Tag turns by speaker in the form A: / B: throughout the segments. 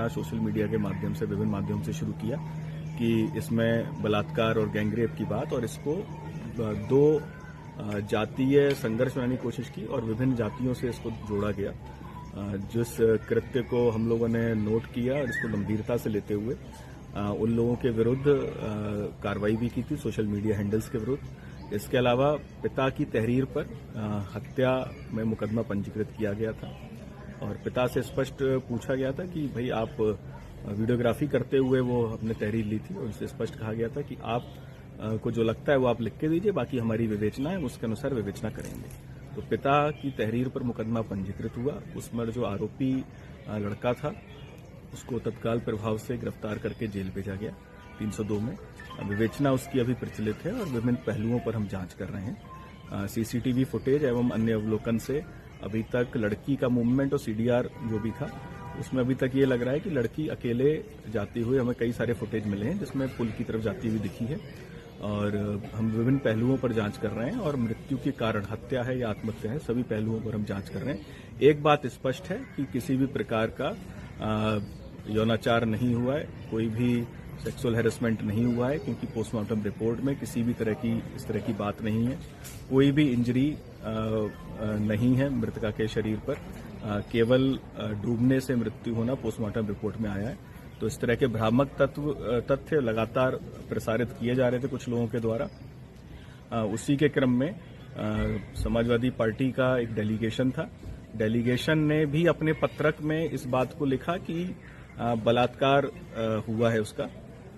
A: करना social media के माध्यम से, विभिन्न माध्यमों से शुरू किया कि इसमें बलात्कार और गैंगरेप की बात, और इसको दो जातीय संघर्ष बनाने की कोशिश की और विभिन्न जातियों से इसको जोड़ा गया। जिस कृत्य को हम लोगों ने नोट किया और इसको गंभीरता से लेते हुए उन लोगों के विरुद्ध कार्रवाई भी की थी, सोशल मीडिया हैंडल्स के विरुद्ध। इसके अलावा पिता की तहरीर पर हत्या में मुकदमा पंजीकृत किया गया था और पिता से स्पष्ट पूछा गया था कि भाई आप वीडियोग्राफी करते हुए वो अपने तहरीर ली थी और उससे स्पष्ट कहा गया था कि आप को जो लगता है वो आप लिख के दीजिए, बाकी हमारी विवेचना है, उसके अनुसार विवेचना करेंगे। तो पिता की तहरीर पर मुकदमा पंजीकृत हुआ। उसमें जो आरोपी लड़का था उसको तत्काल प्रभाव से गिरफ्तार करके जेल भेजा गया 302 में। विवेचना उसकी अभी प्रचलित है और विभिन्न पहलुओं पर हम जांच कर रहे हैं। सीसीटीवी फुटेज एवं अन्य अवलोकन से अभी तक लड़की का मूवमेंट और सीडीआर जो भी था उसमें अभी तक ये लग रहा है कि लड़की अकेले जाती हुई, हमें कई सारे फुटेज मिले हैं जिसमें पुल की तरफ जाती हुई दिखी है। और हम विभिन्न पहलुओं पर जांच कर रहे हैं और मृत्यु के कारण हत्या है या आत्महत्या है, सभी पहलुओं पर हम जांच कर रहे हैं। एक बात स्पष्ट है कि किसी भी प्रकार का यौनाचार नहीं हुआ है, कोई भी सेक्सुअल हैरेसमेंट नहीं हुआ है, क्योंकि पोस्टमार्टम रिपोर्ट में किसी भी तरह की इस तरह की बात नहीं है। कोई भी इंजरी नहीं है मृतका के शरीर पर, केवल डूबने से मृत्यु होना पोस्टमार्टम रिपोर्ट में आया है। तो इस तरह के भ्रामक तथ्य लगातार प्रसारित किए जा रहे थे कुछ लोगों के द्वारा। उसी के क्रम में समाजवादी पार्टी का एक डेलीगेशन था। डेलीगेशन ने भी अपने पत्रक में इस बात को लिखा कि बलात्कार हुआ है उसका,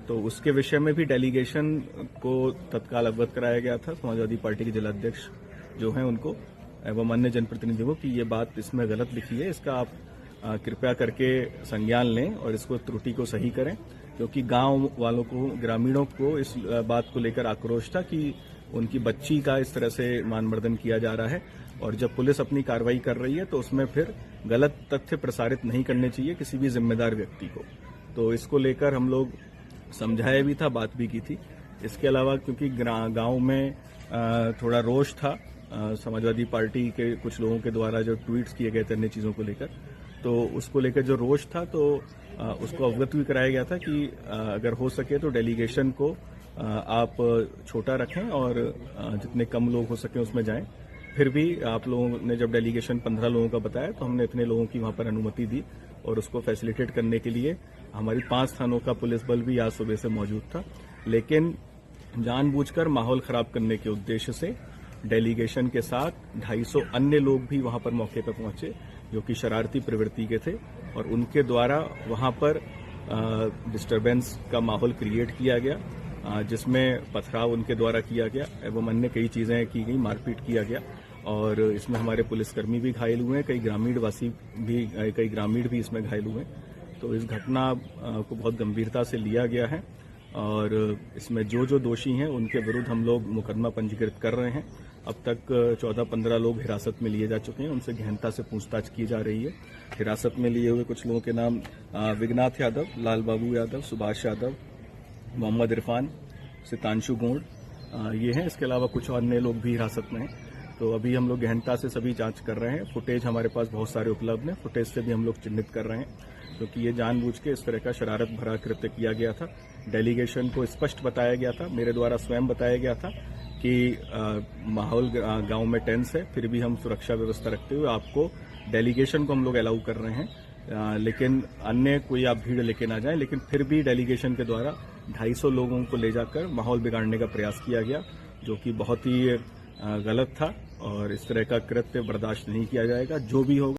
A: तो उसके विषय में भी डेलीगेशन को तत्काल अवगत कराया गया था। समाजवादी पार्टी के जिलाध्यक्ष जो हैं उनको एवं अन्य जनप्रतिनिधियों की ये बात इसमें गलत लिखी है, इसका आप कृपया करके संज्ञान लें और इसको त्रुटि को सही करें, क्योंकि गांव वालों को, ग्रामीणों को इस बात को लेकर आक्रोश था कि उनकी बच्ची का इस तरह से मानमर्दन किया जा रहा है और जब पुलिस अपनी कार्रवाई कर रही है तो उसमें फिर गलत तथ्य प्रसारित नहीं करने चाहिए किसी भी जिम्मेदार व्यक्ति को। तो इसको लेकर हम लोग समझाया भी था, बात भी की थी। इसके अलावा क्योंकि गांव में थोड़ा रोष था समाजवादी पार्टी के कुछ लोगों के द्वारा जो ट्वीट्स किए गए थे अन्य चीजों को लेकर, तो उसको लेकर जो रोष था तो उसको अवगत भी कराया गया था कि अगर हो सके तो डेलीगेशन को आप छोटा रखें और जितने कम लोग हो सके उसमें जाएं। फिर भी आप लोगों ने जब डेलीगेशन 15 लोगों का बताया तो हमने इतने लोगों की वहां पर अनुमति दी और उसको फैसिलिटेट करने के लिए हमारी 5 थानों का पुलिस बल भी आज सुबह से मौजूद था। लेकिन जानबूझकर माहौल खराब करने के उद्देश्य से डेलीगेशन के साथ 250 अन्य लोग भी वहां पर मौके पर पहुंचे जो कि शरारती प्रवृत्ति के थे और उनके द्वारा वहां पर डिस्टरबेंस का माहौल क्रिएट किया गया, जिसमें पथराव उनके द्वारा किया गया एवं अन्य कई चीजें की गई, मारपीट किया गया और इसमें हमारे पुलिसकर्मी भी घायल हुए हैं, कई ग्रामीण भी इसमें घायल हुए हैं। तो इस घटना को बहुत गंभीरता से लिया गया है और इसमें जो दोषी हैं उनके विरुद्ध हम लोग मुकदमा पंजीकृत कर रहे हैं। अब तक 14-15 लोग हिरासत में लिए जा चुके हैं, उनसे गहनता से पूछताछ की जा रही है। हिरासत में लिए हुए कुछ लोगों के नाम विघ्नाथ यादव, लाल बाबू यादव, सुभाष यादव, मोहम्मद इरफान, सितांशु गोंड ये हैं। इसके अलावा कुछ अन्य लोग भी हिरासत में हैं। तो अभी हम लोग गहनता से सभी जांच कर रहे हैं। फुटेज हमारे पास बहुत सारे उपलब्ध हैं, फुटेज से भी हम लोग चिन्हित कर रहे हैं, क्योंकि ये जानबूझ के इस तरह का शरारत भरा कृत्य किया गया था। डेलीगेशन को स्पष्ट बताया गया था, मेरे द्वारा स्वयं बताया गया था कि माहौल गांव में टेंस है, फिर भी हम सुरक्षा व्यवस्था रखते हुए आपको डेलीगेशन को हम लोग अलाउ कर रहे हैं। लेकिन अन्य कोई आप भीड़ लेके ना जाएं। लेकिन फिर भी डेलीगेशन के द्वारा 250 लोगों को ले जाकर माहौल बिगाड़ने का प्रयास किया गया, जो कि बहुत ही गलत था और इस तरह का कृत्य बर्दाश्त नहीं किया जाएगा। जो भी होगा